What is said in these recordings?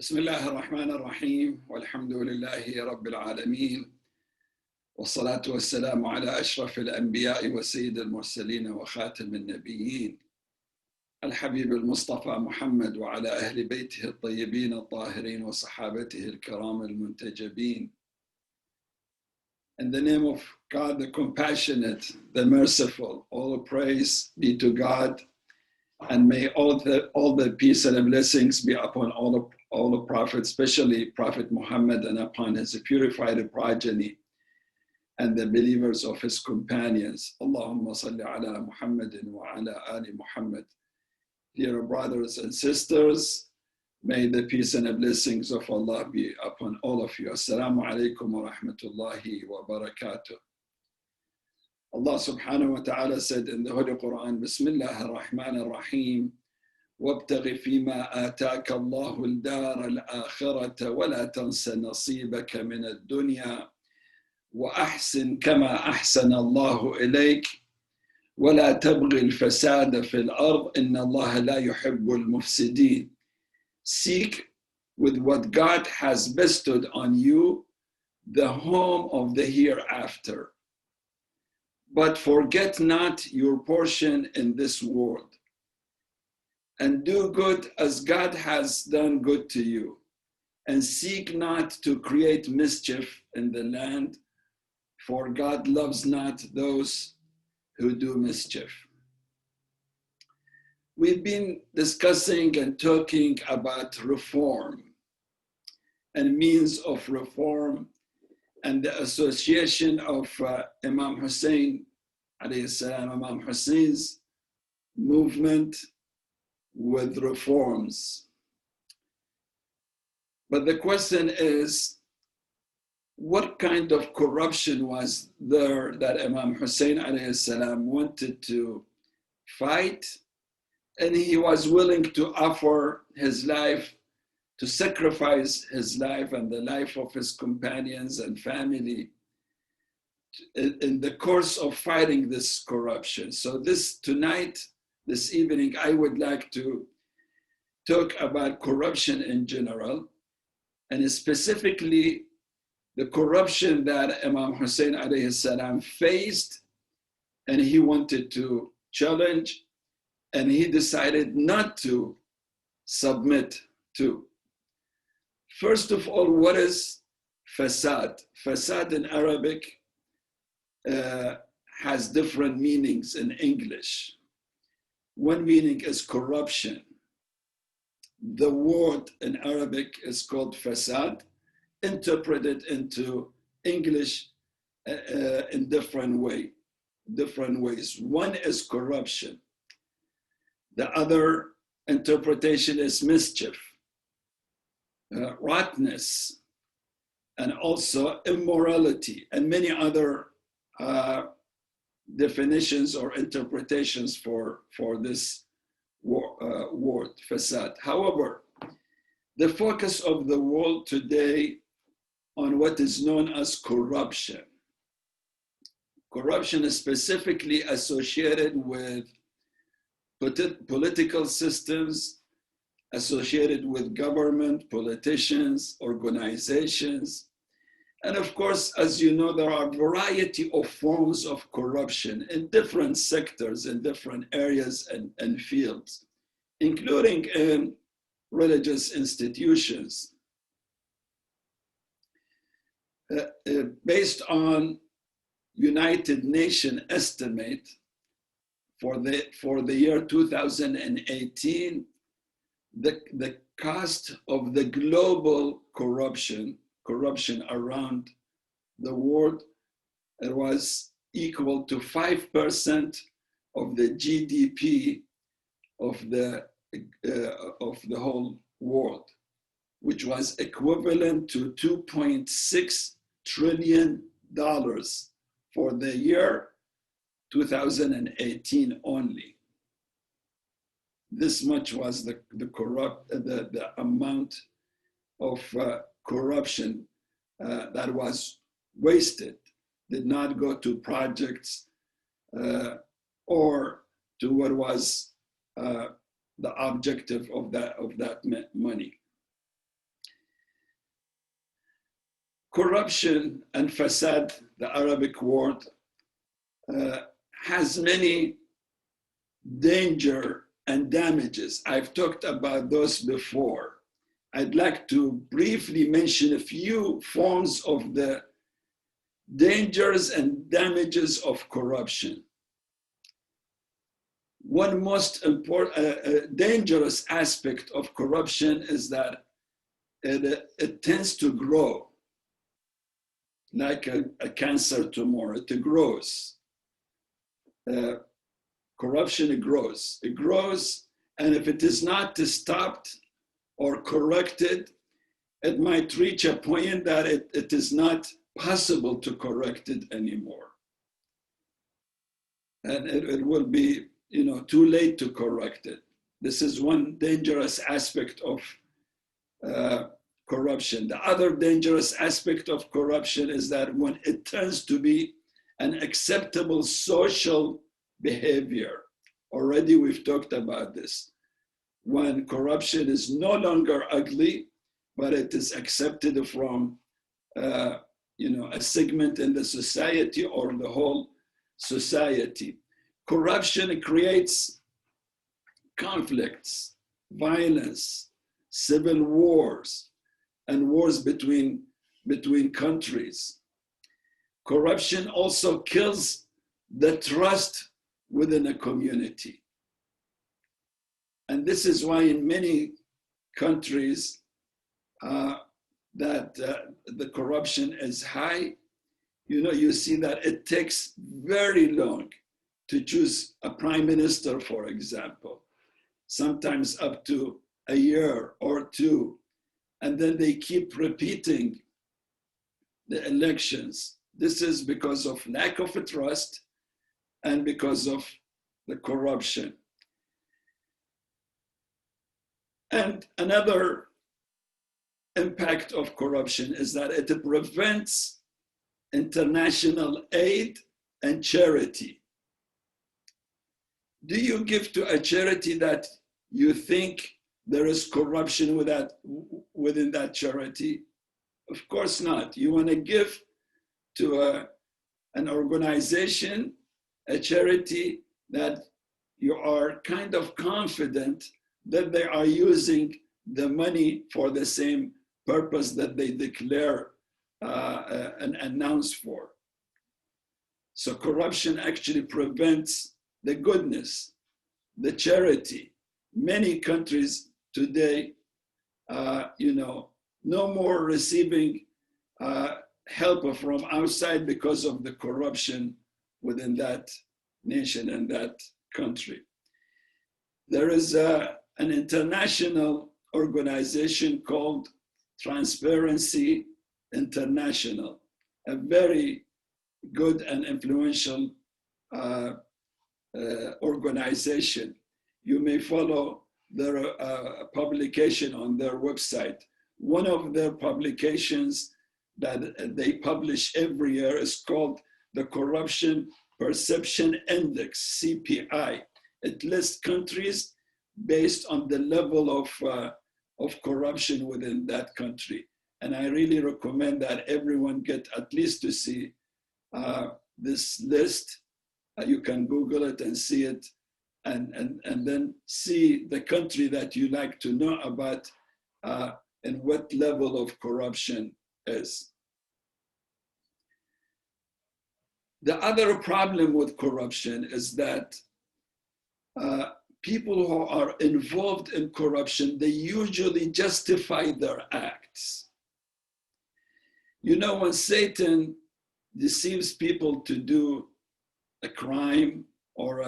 بسم الله الرحمن الرحيم والحمد لله رب العالمين والصلاة والسلام على أشرف الأنبياء وسيد المرسلين وخاتم النبيين الحبيب المصطفى محمد وعلى أهل بيته الطيبين الطاهرين وصحابته الكرام المنتجبين. In the name of God, the compassionate, the merciful, all praise be to God, and may all the peace and blessings be upon all the prophets, especially Prophet Muhammad, and upon his purified progeny and the believers of his companions. Allahumma salli ala Muhammadin wa ala ali Muhammad. Dear brothers and sisters, may the peace and blessings of Allah be upon all of you. Assalamu alaikum wa rahmatullahi wa barakatuh. Allah subhanahu wa ta'ala said in the Holy Quran, Bismillah ar-Rahman ar-Rahim, وَابْتَغِ فِيمَا آتَاكَ اللَّهُ الْدَارَ الْآخِرَةَ وَلَا تَنْسَ نَصِيبَكَ مِنَ الدُّنْيا وَأَحْسِنْ كَمَا أَحْسَنَ اللَّهُ إِلَيْكَ وَلَا تَبْغِ الْفَسَادَ فِي الْأَرْضِ إِنَّ اللَّهَ لَا يُحِبُّ الْمُفْسِدِينَ. Seek with what God has bestowed on you the home of the hereafter. But forget not your portion in this world, and do good as God has done good to you, and seek not to create mischief in the land, for God loves not those who do mischief. We've been discussing and talking about reform and means of reform and the association of Imam Husayn, alayhi salam, Imam Husayn's movement with reforms. But the question is, what kind of corruption was there that Imam Husayn alayhi salam wanted to fight, and he was willing to offer his life, to sacrifice his life and the life of his companions and family in the course of fighting this corruption. So this evening, I would like to talk about corruption in general, and specifically the corruption that Imam Husayn alayhi salam faced, and he wanted to challenge, and he decided not to submit to. First of all, what is fasad? Fasad in Arabic has different meanings in English. One meaning is corruption. The word in Arabic is called fasad, interpreted into English in different ways. One is corruption. The other interpretation is mischief, rottenness, and also immorality, and many other definitions or interpretations for this word, fasad. However, the focus of the world today on what is known as corruption. Corruption is specifically associated with political systems, associated with government, politicians, organizations. And of course, as you know, there are a variety of forms of corruption in different sectors, in different areas and fields, including in religious institutions. Based on United Nations estimate for the year 2018, the cost of the global corruption around the world, it was equal to 5% of the GDP of the whole world, which was equivalent to $2.6 trillion for the year 2018 only. This much was the amount of corruption that was wasted, did not go to projects or to what was the objective of that money. Corruption and fasad, the Arabic word, has many danger and damages. I've talked about those before. I'd like to briefly mention a few forms of the dangers and damages of corruption. One most important, dangerous aspect of corruption is that it tends to grow like a cancer tumor. It grows. Corruption grows. It grows, and if it is not stopped or corrected, it might reach a point that it is not possible to correct it anymore. And it will be, too late to correct it. This is one dangerous aspect of corruption. The other dangerous aspect of corruption is that when it turns to be an acceptable social behavior, already we've talked about this, when corruption is no longer ugly, but it is accepted from a segment in the society or the whole society. Corruption creates conflicts, violence, civil wars, and wars between countries. Corruption also kills the trust within a community. And this is why in many countries that the corruption is high. You see that it takes very long to choose a prime minister, for example, sometimes up to a year or two. And then they keep repeating the elections. This is because of lack of trust and because of the corruption. And another impact of corruption is that it prevents international aid and charity. Do you give to a charity that you think there is corruption within that charity? Of course not. You want to give to an organization, a charity that you are kind of confident that they are using the money for the same purpose that they declare and announce for. So corruption actually prevents the goodness, the charity. Many countries today, no more receiving help from outside because of the corruption within that nation and that country. There is an international organization called Transparency International, a very good and influential organization. You may follow their publication on their website. One of their publications that they publish every year is called the Corruption Perception Index, CPI. It lists countries based on the level of corruption within that country. And I really recommend that everyone get at least to see this list. You can Google it and see it, and then see the country that you like to know about and what level of corruption is. The other problem with corruption is that people who are involved in corruption, they usually justify their acts. When Satan deceives people to do a crime or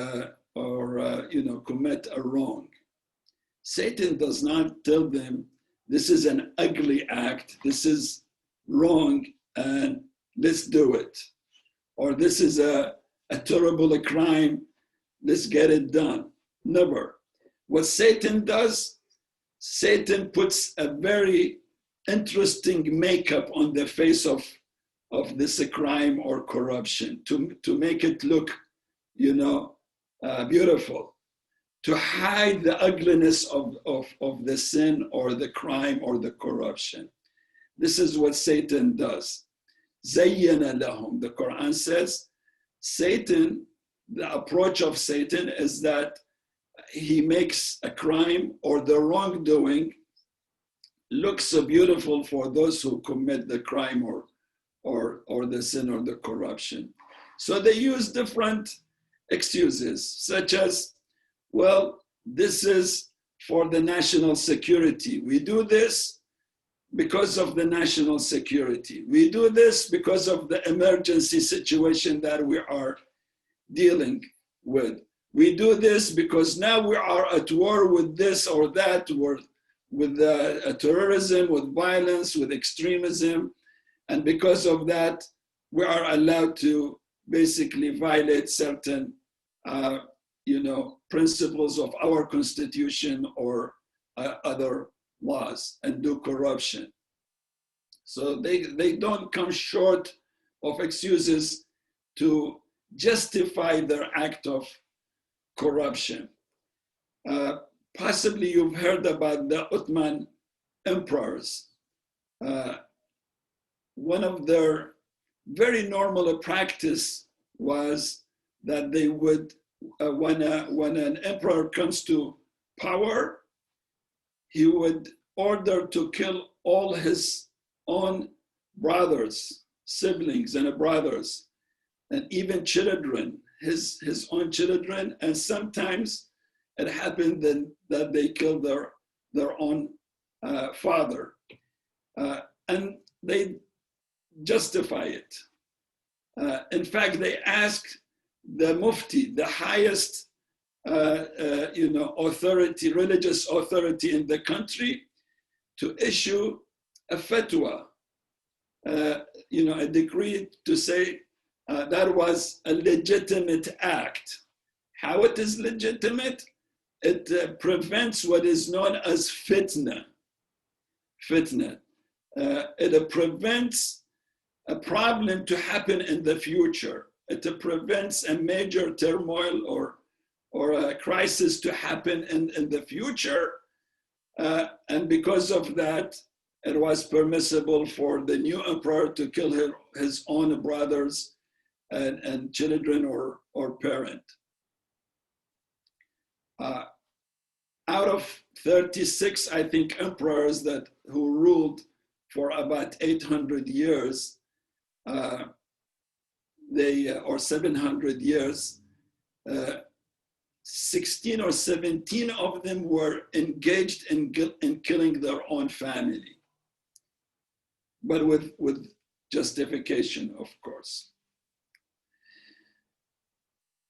commit a wrong, Satan does not tell them, this is an ugly act, this is wrong, and let's do it. Or this is a terrible crime, let's get it done. Never. What Satan does, Satan puts a very interesting makeup on the face of this crime or corruption to make it look, beautiful, to hide the ugliness of the sin or the crime or the corruption. This is what Satan does. زَيَّنَ لَهُم. The Quran says, Satan, the approach of Satan is that he makes a crime or the wrongdoing look so beautiful for those who commit the crime or the sin or the corruption. So they use different excuses, such as, well, this is for the national security. We do this because of the national security. We do this because of the emergency situation that we are dealing with. We do this because now we are at war with this or that, with terrorism, with violence, with extremism. And because of that, we are allowed to basically violate certain principles of our constitution or other laws and do corruption. So they don't come short of excuses to justify their act of corruption. Possibly you've heard about the Ottoman emperors. One of their very normal practice was that they would, when an emperor comes to power, he would order to kill all his own brothers, siblings and brothers, and even children, his own children, and sometimes it happened that they killed their own father. And they justify it. In fact, they asked the Mufti, the highest authority, religious authority in the country, to issue a fatwa, a decree to say that was a legitimate act. How it is legitimate? It prevents what is known as fitna. It prevents a problem to happen in the future. It prevents a major turmoil or a crisis to happen in the future. And because of that, it was permissible for the new emperor to kill his own brothers and children or parent. Out of 36, I think, emperors who ruled for about 800 years, or 700 years, 16 or 17 of them were engaged in killing their own family, but with justification, of course.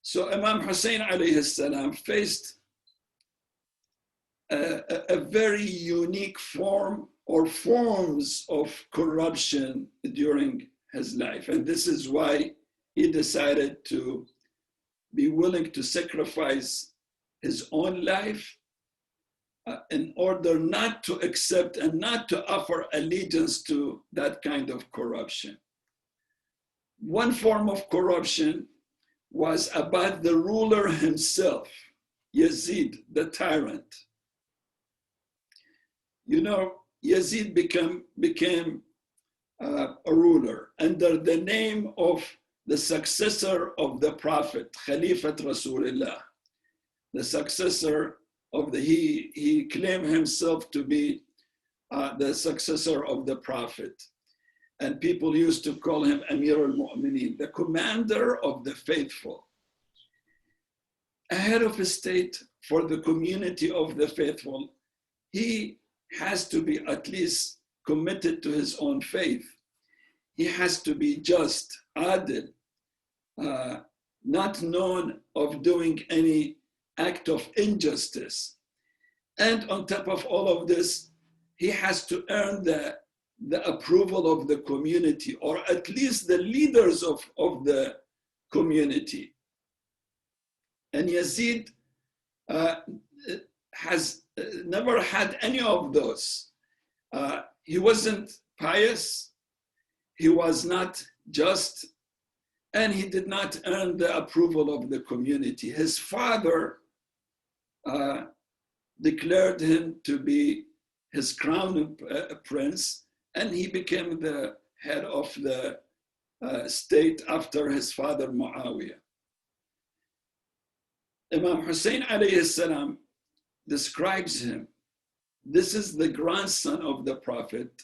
So Imam Husayn alayhi salam faced a very unique form or forms of corruption during his life. And this is why he decided to be willing to sacrifice his own life in order not to accept and not to offer allegiance to that kind of corruption. One form of corruption was about the ruler himself, Yazid, the tyrant. Yazid became a ruler under the name of the successor of the Prophet, Khalifat Rasulullah, the successor of he claimed himself to be the successor of the Prophet. And people used to call him Amir al-Mu'mineen, the commander of the faithful. A head of a state for the community of the faithful, he has to be at least committed to his own faith. He has to be just, adil, not known of doing any act of injustice. And on top of all of this, he has to earn the approval of the community, or at least the leaders of the community. And Yazid has never had any of those. He wasn't pious, he was not just, and he did not earn the approval of the community. His father declared him to be his crown prince and he became the head of the state after his father Muawiyah. Imam Husayn alayhi salam describes him. This is the grandson of the Prophet,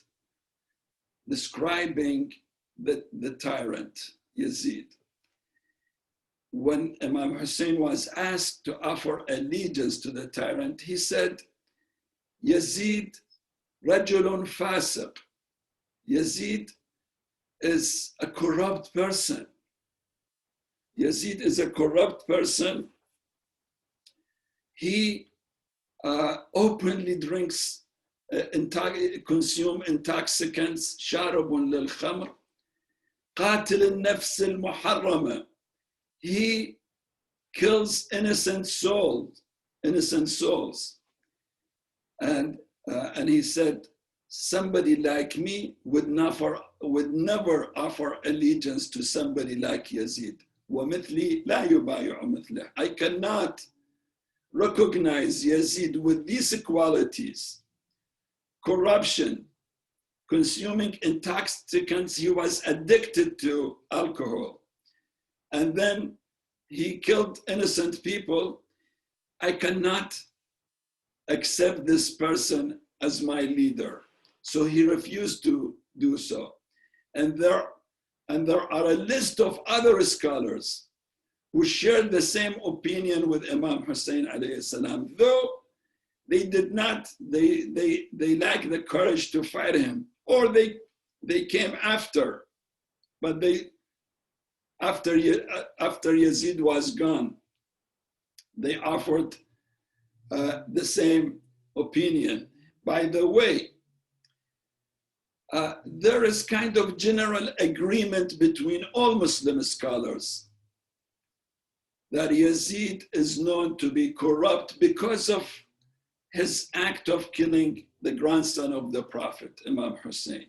describing the tyrant, Yazid. When Imam Husayn was asked to offer allegiance to the tyrant, he said, Yazid rajulun fasiq. Yazid is a corrupt person. Yazid is a corrupt person. He openly drinks, consume intoxicants, sharabun lil khamr, qatil al-nafs al-muharrama. He kills innocent souls. And he said, somebody like me would never offer allegiance to somebody like Yazid. وَمِثْلِي لَا يُبَايِعُ مِثْلِهِ. I cannot recognize Yazid with these qualities: corruption, consuming intoxicants. He was addicted to alcohol, and then he killed innocent people. I cannot accept this person as my leader. So he refused to do so. And there are a list of other scholars who shared the same opinion with Imam Husayn alayhi salam, though they did not, they lacked the courage to fight him, or they came after, but after Yazid was gone, they offered the same opinion. By the way, there is kind of general agreement between all Muslim scholars that Yazid is known to be corrupt because of his act of killing the grandson of the Prophet, Imam Husayn.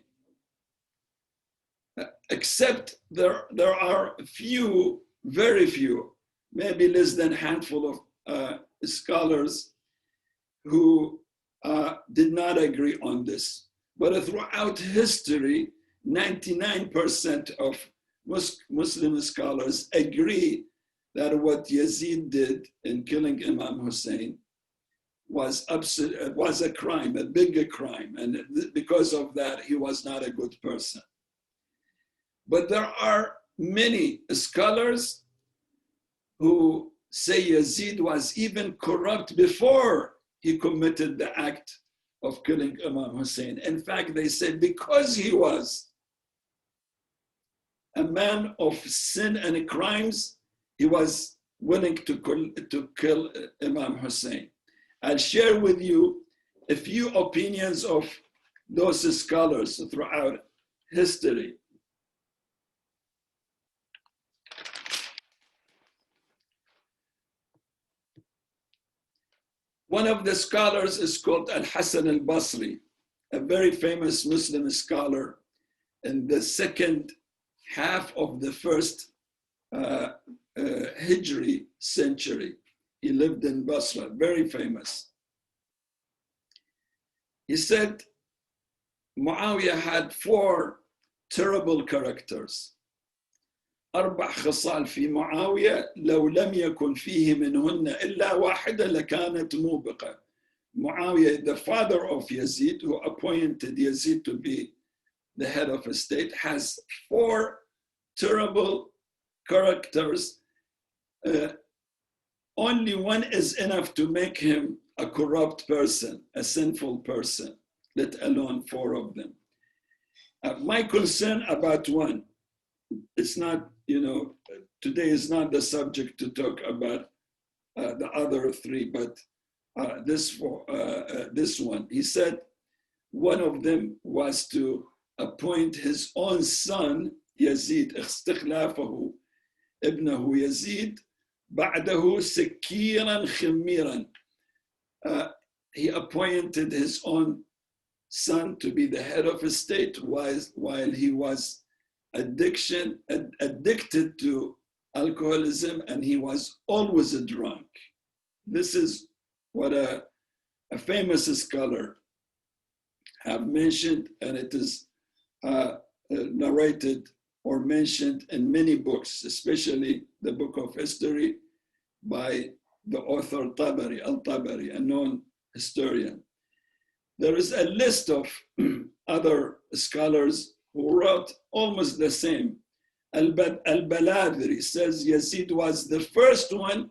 Except there are few, very few, maybe less than a handful of scholars who did not agree on this. But throughout history, 99% of Muslim scholars agree that what Yazid did in killing Imam Husayn was a crime, a bigger crime. And because of that, he was not a good person. But there are many scholars who say Yazid was even corrupt before he committed the act of killing Imam Husayn. In fact, they said because he was a man of sin and crimes, he was willing to kill Imam Husayn. I'll share with you a few opinions of those scholars throughout history. One of the scholars is called Al-Hasan al-Basri, a very famous Muslim scholar in the second half of the first Hijri century. He lived in Basra, very famous. He said Muawiyah had 4 terrible characters. أربع خصال في معاوية لو لم يكن فيه منهن إلا واحدة لكانت موبقة. Muawiyah, the father of Yazid, who appointed Yazid to be the head of a state, has 4 terrible characters. Only one is enough to make him a corrupt person, a sinful person, let alone 4 of them. My concern about one, it's not, today is not the subject to talk about the other 3, but this one. He said one of them was to appoint his own son, Yazid, استخلافه ابنه يزيد بعده سكيرا خميرا. He appointed his own son to be the head of a state while he was addicted to alcoholism, and he was always a drunk. This is what a famous scholar have mentioned, and it is narrated or mentioned in many books, especially the book of history by the author Al-Tabari, a known historian. There is a list of other scholars who wrote almost the same. Al-Baladri says Yazid was the first one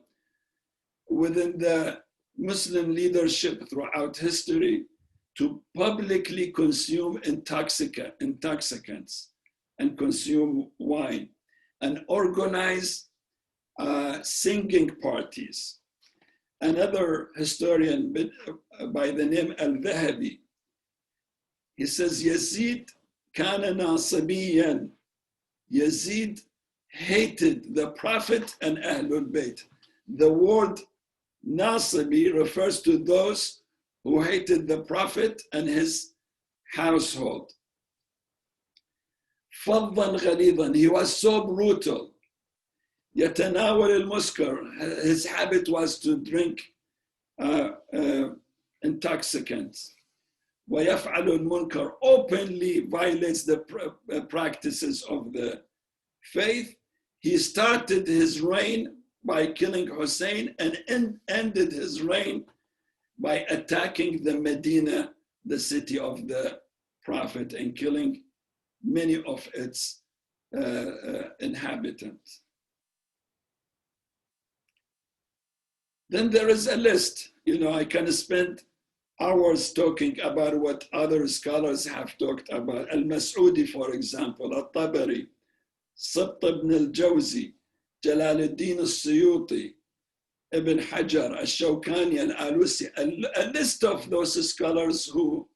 within the Muslim leadership throughout history to publicly consume intoxicants and consume wine and organize singing parties. Another historian by the name Al-Dhahabi, he says, Yazid kana nasibiyan. Yazid hated the Prophet and Ahlul Bayt. The word Nasibi refers to those who hated the Prophet and his household. Faddan ghalidan, he was so brutal. Yatanawal al-muskar, his habit was to drink intoxicants. وَيَفْعَلُ الْمُنْكَرُ, openly violates the practices of the faith. He started his reign by killing Husayn and ended his reign by attacking the Medina, the city of the Prophet, and killing many of its inhabitants. Then there is a list. I can spend hours talking about what other scholars have talked about. Al-Mas'udi, for example, Al-Tabari, Sibt ibn al-Jawzi, Jalal al-Din al-Suyuti, Ibn Hajar, Al-Shawkani, and Al-Alusi, a list of those scholars who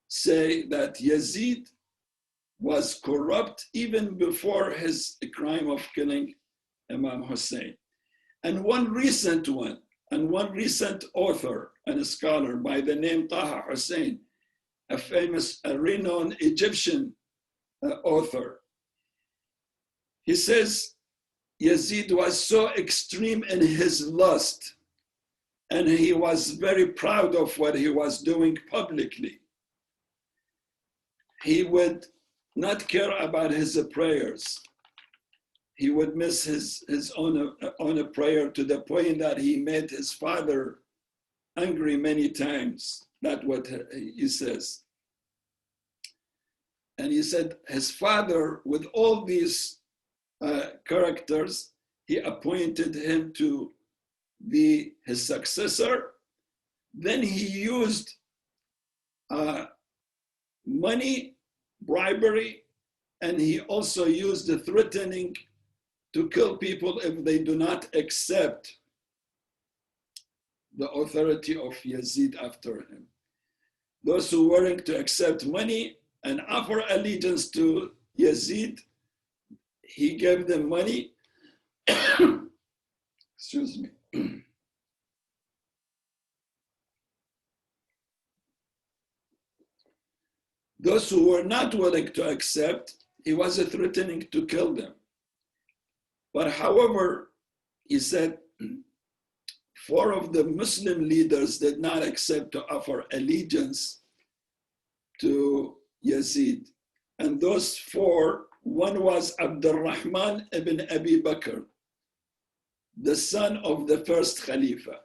say that Yazid was corrupt even before his crime of killing Imam Husayn. And one recent author and a scholar by the name Taha Hussein, a renowned Egyptian author, he says Yazid was so extreme in his lust, and he was very proud of what he was doing publicly. He would not care about his prayers. He would miss his own prayer to the point that he made his father angry many times. That's what he says. And he said his father, with all these characters, he appointed him to be his successor. Then he used money, bribery, and he also used the threatening to kill people if they do not accept the authority of Yazid after him. Those who were willing to accept money and offer allegiance to Yazid, he gave them money. Excuse me. Those who were not willing to accept, he was threatening to kill them. But however, he said, 4 of the Muslim leaders did not accept to offer allegiance to Yazid. And those 4, one was Abdurrahman ibn Abi Bakr, the son of the first Khalifa,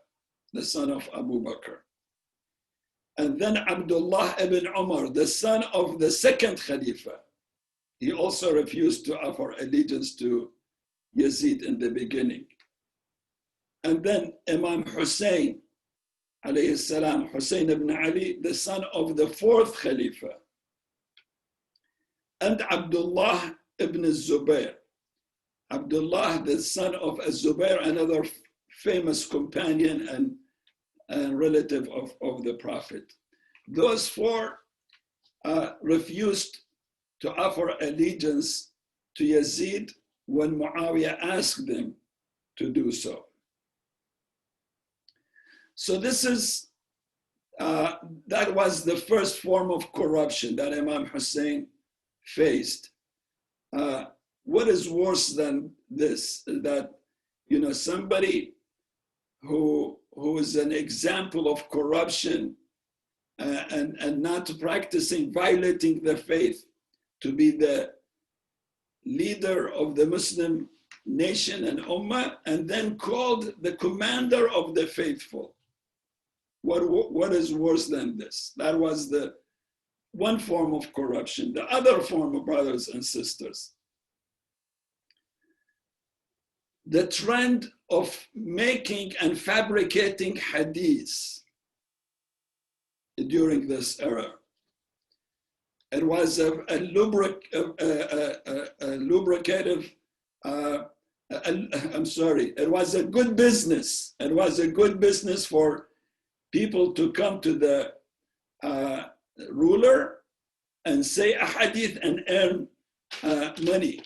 the son of Abu Bakr. And then Abdullah ibn Umar, the son of the second Khalifa. He also refused to offer allegiance to Yazid in the beginning. And then Imam Husayn, alayhi salam, Husayn ibn Ali, the son of the 4th Khalifa. And Abdullah ibn Zubayr. Abdullah, the son of Zubayr, another famous companion and relative of the Prophet. Those 4 refused to offer allegiance to Yazid when Muawiyah asked them to do so. So this is, that was the first form of corruption that Imam Hussein faced. What is worse than this? That, somebody who is an example of corruption and not practicing, violating the faith, to be the leader of the Muslim nation and ummah, and then called the commander of the faithful. What is worse than this? That was the one form of corruption. The other form, of brothers and sisters, the trend of making and fabricating hadiths during this era. It was a lubricative, it was a good business. It was a good business for people to come to the ruler and say a hadith and earn money.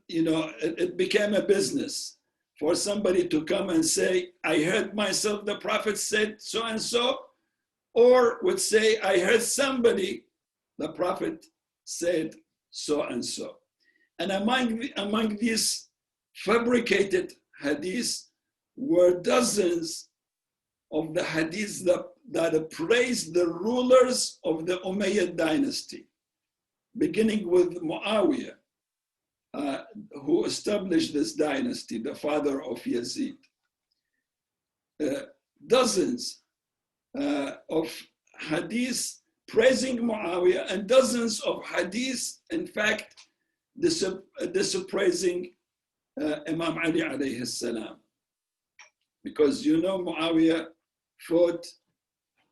It became a business for somebody to come and say, I heard myself, the Prophet said so and so, or would say, I heard somebody, the Prophet said so and so. And among these fabricated hadiths were dozens of the hadiths that praised the rulers of the Umayyad dynasty, beginning with Muawiyah, who established this dynasty, the father of Yazid. Dozens of hadiths praising Muawiyah, and dozens of hadiths, in fact, dispraising Imam Ali alayhi salam. Because Muawiyah fought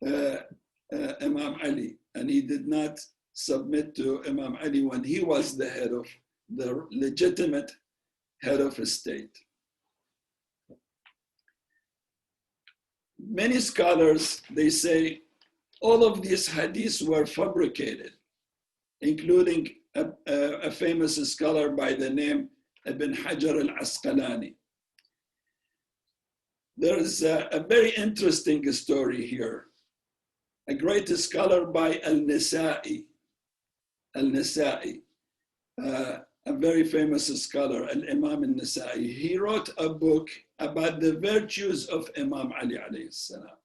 Imam Ali, and he did not submit to Imam Ali when he was the legitimate head of a state. Many scholars, they say, all of these hadiths were fabricated, including a famous scholar by the name Ibn Hajar al-Asqalani. There is a very interesting story here. A great scholar by Al-Nasa'i, a very famous scholar, Al-Imam al-Nasa'i. He wrote a book about the virtues of Imam Ali alayhi salam.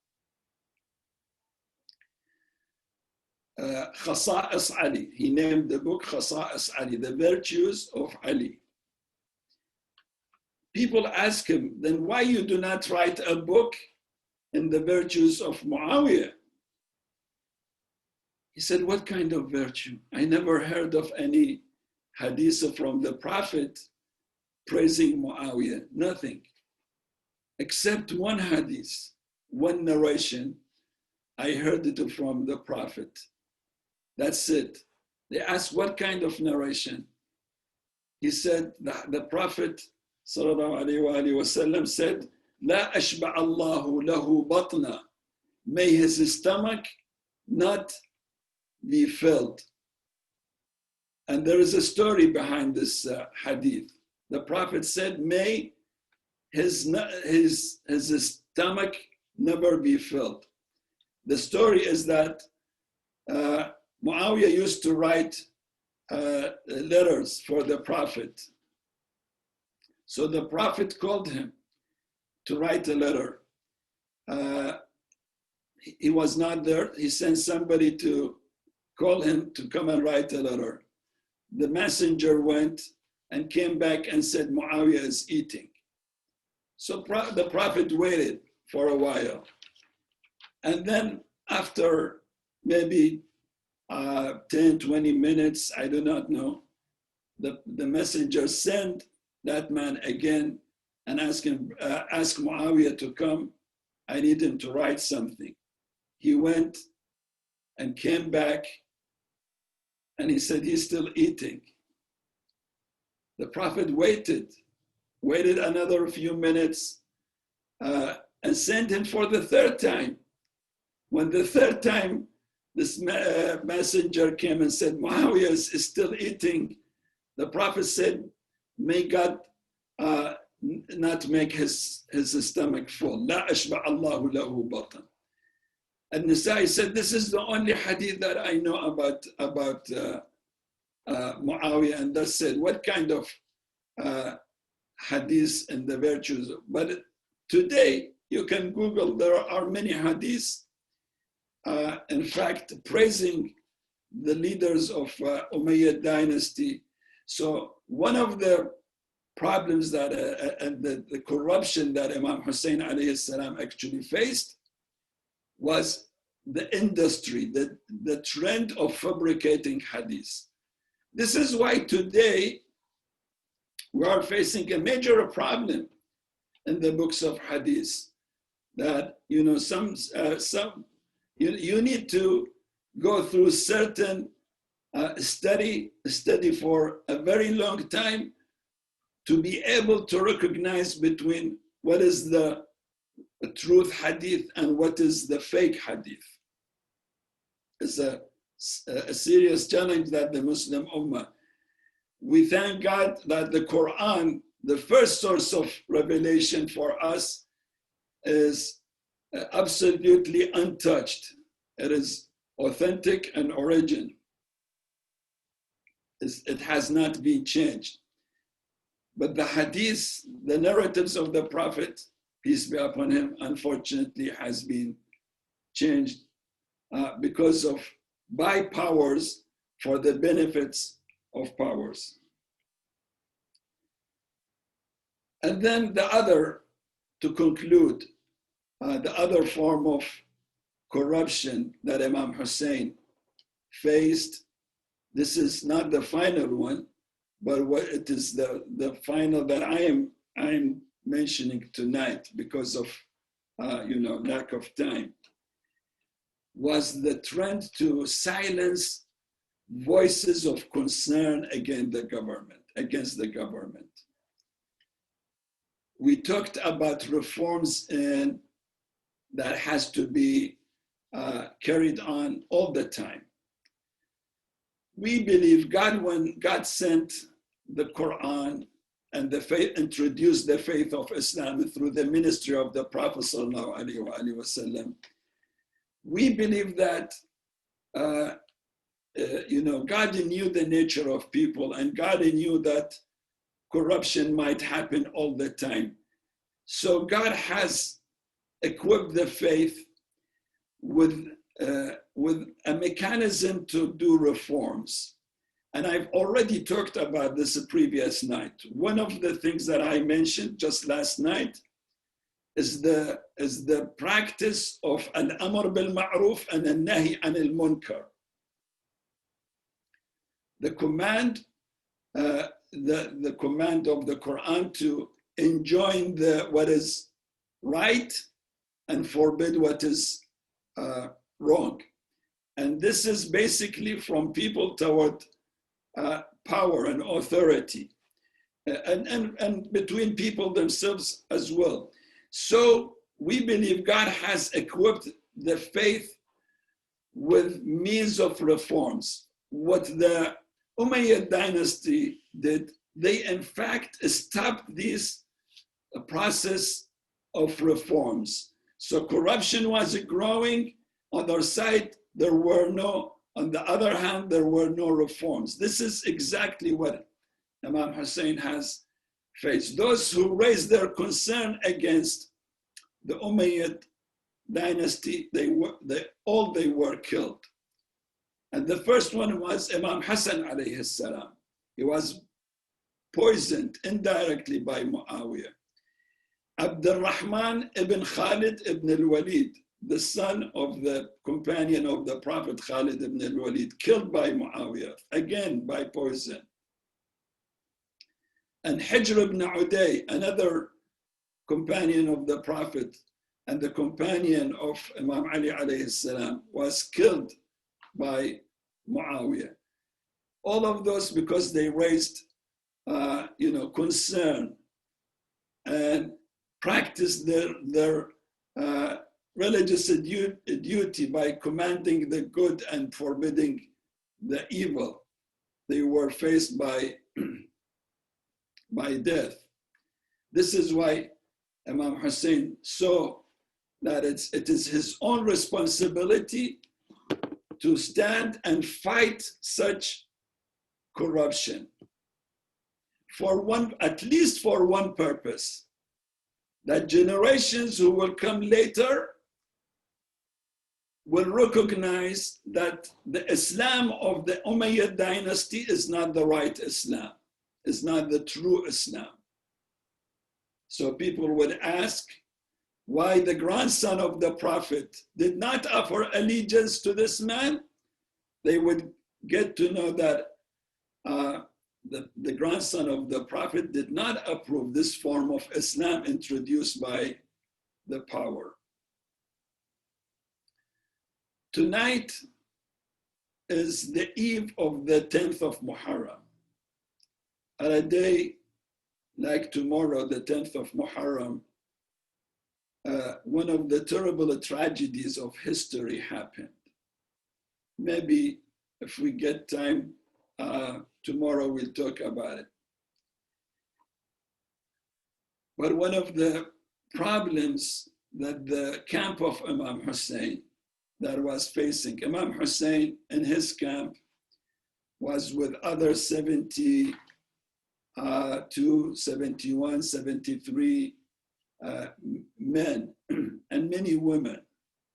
Khasa'is Ali. He named the book Khasa'is Ali, the virtues of Ali. People ask him, then why you do not write a book in the virtues of Muawiyah? He said, what kind of virtue? I never heard of any hadith from the Prophet praising Muawiyah, nothing. Except one hadith, one narration, I heard it from the Prophet. That's it. They asked, what kind of narration? He said, the Prophet sallallahu alayhi wa sallam said, La ashba' Allahu lahu batna. May his stomach not be filled. And there is a story behind this hadith. The Prophet said, may his stomach never be filled. The story is that Muawiyah used to write letters for the Prophet. So the Prophet called him to write a letter. He was not there. He sent somebody to call him to come and write a letter. The messenger went and came back and said, Muawiyah is eating. So the Prophet waited for a while. And then after maybe 10, 20 minutes, I do not know, the messenger sent that man again and asked Muawiyah to come. I need him to write something. He went and came back, and he said he's still eating. The Prophet waited another few minutes and sent him for the third time. When the third time this messenger came and said, Muawiyah is still eating, the Prophet said, may God not make his stomach full. La ashba' Allahu lahu batan. And Nasa'i said, this is the only hadith that I know about Muawiyah. And that said, what kind of hadiths and the virtues? But today, you can Google, there are many hadiths in fact, praising the leaders of Umayyad dynasty. So one of the problems that and the corruption that Imam Husayn alayhi salam actually faced was the industry, the trend of fabricating hadith. This is why today we are facing a major problem in the books of hadith, that you need to go through certain study for a very long time to be able to recognize between what is the truth hadith and what is the fake hadith. It's a serious challenge that the Muslim Ummah. We thank God that the Quran, the first source of revelation for us, is absolutely untouched. It is authentic and origin. It has not been changed. But the hadith, the narratives of the Prophet, peace be upon him, unfortunately has been changed because of by powers for the benefits of powers. And then the other, to conclude, the other form of corruption that Imam Husayn faced, this is not the final one, but what it is the final that I am mentioning tonight because of lack of time, was the trend to silence voices of concern against the government. We talked about reforms that has to be carried on all the time. We believe when God sent the Quran and the faith, introduced the faith of Islam through the ministry of the Prophet sallallahu alaihi wasallam, we believe that God knew the nature of people, and God knew that corruption might happen all the time. So God has equipped the faith with a mechanism to do reforms. And I've already talked about this the previous night. One of the things that I mentioned just last night is the practice of al-amr bil-ma'ruf and al-nahi anil munkar. The command of the Quran to enjoin what is right and forbid what is wrong. And this is basically from people toward power and authority, and between people themselves as well. So we believe God has equipped the faith with means of reforms. What the Umayyad dynasty did, they in fact stopped this process of reforms. So corruption was growing. On their side, on the other hand, there were no reforms. This is exactly what Imam Husayn has faced. Those who raised their concern against the Umayyad dynasty, they were killed. And the first one was Imam Hassan alayhi salam. He was poisoned indirectly by Muawiyah. Abdul Rahman ibn Khalid ibn al-Walid, the son of the companion of the Prophet Khalid ibn al-Walid, killed by Muawiyah, again by poison. And Hijr ibn Uday, another companion of the Prophet and the companion of Imam Ali alayhi salam, was killed by Muawiyah. All of those because they raised concern and practiced their religious duty by commanding the good and forbidding the evil. They were faced by death. This is why Imam Husayn saw that it is his own responsibility to stand and fight such corruption at least for one purpose, that generations who will come later will recognize that the Islam of the Umayyad dynasty is not the right Islam, is not the true Islam. So people would ask why the grandson of the Prophet did not offer allegiance to this man. They would get to know that the grandson of the Prophet did not approve this form of Islam introduced by the power. Tonight is the eve of the 10th of Muharram. On a day like tomorrow, the 10th of Muharram, one of the terrible tragedies of history happened. Maybe if we get time, tomorrow we'll talk about it. But one of the problems that the camp of Imam Husayn that was facing, Imam Husayn in his camp was with other 72, 71, 73 men and many women,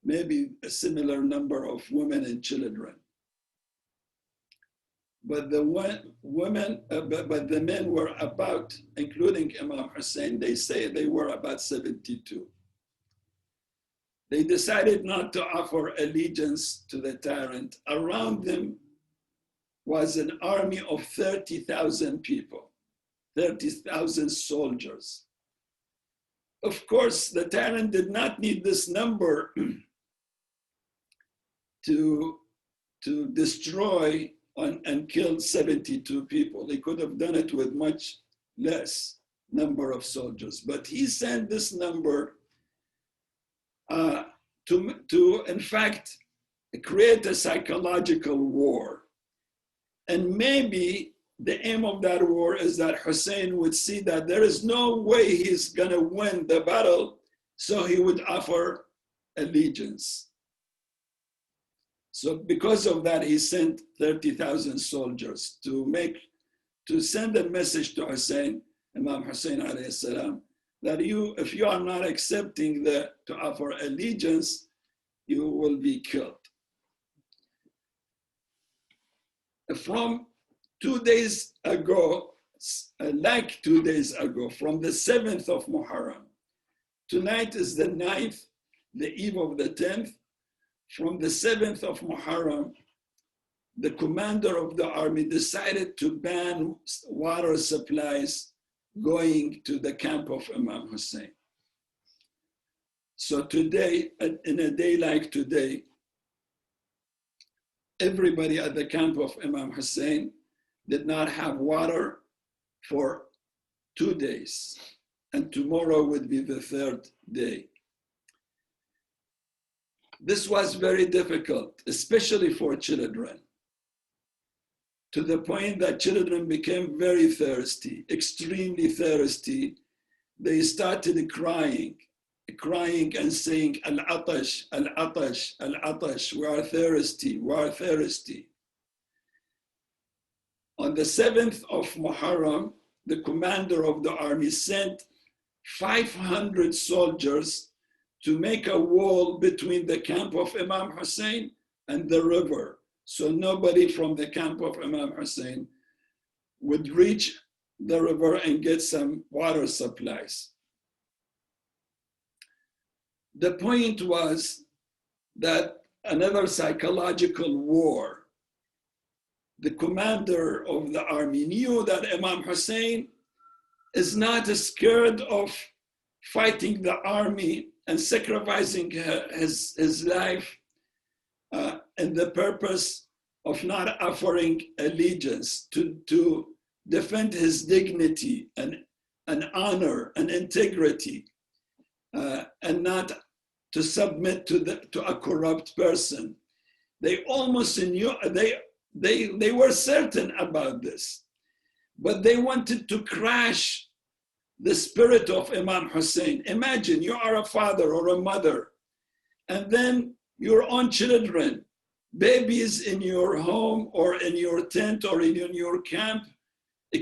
maybe a similar number of women and children. But the men were about, including Imam Husayn, they say they were about 72. They decided not to offer allegiance to the tyrant. Around them was an army of 30,000 people, 30,000 soldiers. Of course, the tyrant did not need this number to destroy and kill 72 people. He could have done it with much less number of soldiers. But he sent this number to, in fact, create a psychological war. And maybe the aim of that war is that Hussein would see that there is no way he's gonna win the battle, so he would offer allegiance. So because of that, he sent 30,000 soldiers to send a message to Hussein, Imam Hussein alayhi salam, that if you are not accepting to offer allegiance, you will be killed. From 2 days ago, like 2 days ago, from the 7th of Muharram, tonight is the 9th, the eve of the 10th. From the 7th of Muharram, the commander of the army decided to ban water supplies going to the camp of Imam Hussein. So today, in a day like today, everybody at the camp of Imam Hussein did not have water for 2 days, and tomorrow would be the 3rd day. This was very difficult, especially for children, to the point that children became very thirsty, extremely thirsty. They started crying and saying, Al-Atash, Al-Atash, Al-Atash, we are thirsty, we are thirsty. On the 7th of Muharram, the commander of the army sent 500 soldiers to make a wall between the camp of Imam Hussein and the river, so nobody from the camp of Imam Hussein would reach the river and get some water supplies. The point was that another psychological war. The commander of the army knew that Imam Hussein is not scared of fighting the army and sacrificing his life in the purpose of not offering allegiance, to defend his dignity and honor and integrity, and not to submit to a corrupt person. They almost knew, they were certain about this, but they wanted to crash the spirit of Imam Hussein. Imagine you are a father or a mother, and then your own children, babies in your home or in your tent or in your camp,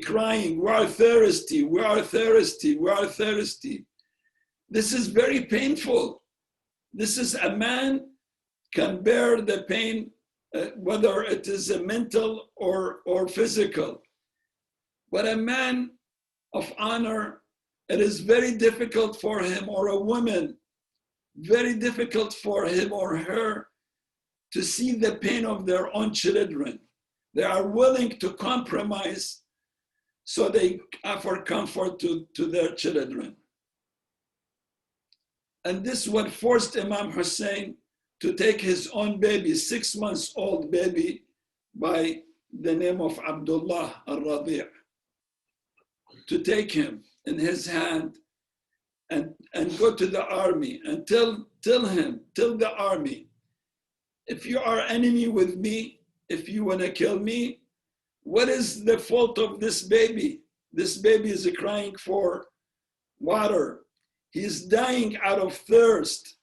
crying, we are thirsty, we are thirsty, we are thirsty. This is very painful. This is a man can bear the pain, whether it is a mental or physical. But a man of honor, it is very difficult for him, or a woman, very difficult for him or her to see the pain of their own children. They are willing to compromise so they offer comfort to their children. And this what forced Imam Husayn to take his own baby, 6 months old baby, by the name of Abdullah al-Radi', to take him in his hand and go to the army and tell the army, if you are enemy with me, if you want to kill me, what is the fault of this baby? This baby is crying for water. He's dying out of thirst.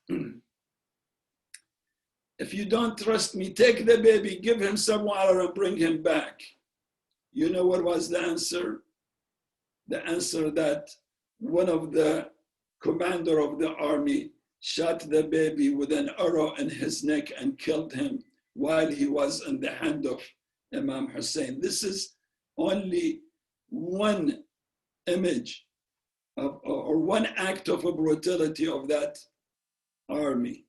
If you don't trust me, take the baby, give him some water and bring him back. You know what was the answer? The answer that one of the commander of the army shot the baby with an arrow in his neck and killed him while he was in the hand of Imam Husayn. This is only one image or one act of a brutality of that army.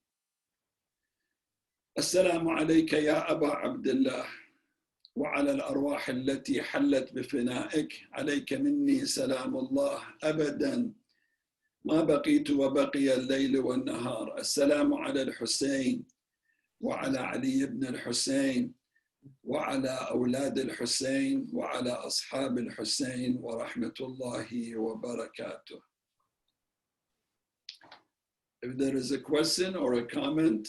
Assalamu alayka ya Aba Abdullah wa ala al-arwah allati hallat bifina'ik alayka minni salamullah abadan ما بقيت وبقي الليل والنهار. السلام على الحسين وعلى علي بن الحسين وعلى أولاد الحسين وعلى أصحاب الحسين ورحمة الله وبركاته. If there is a question or a comment,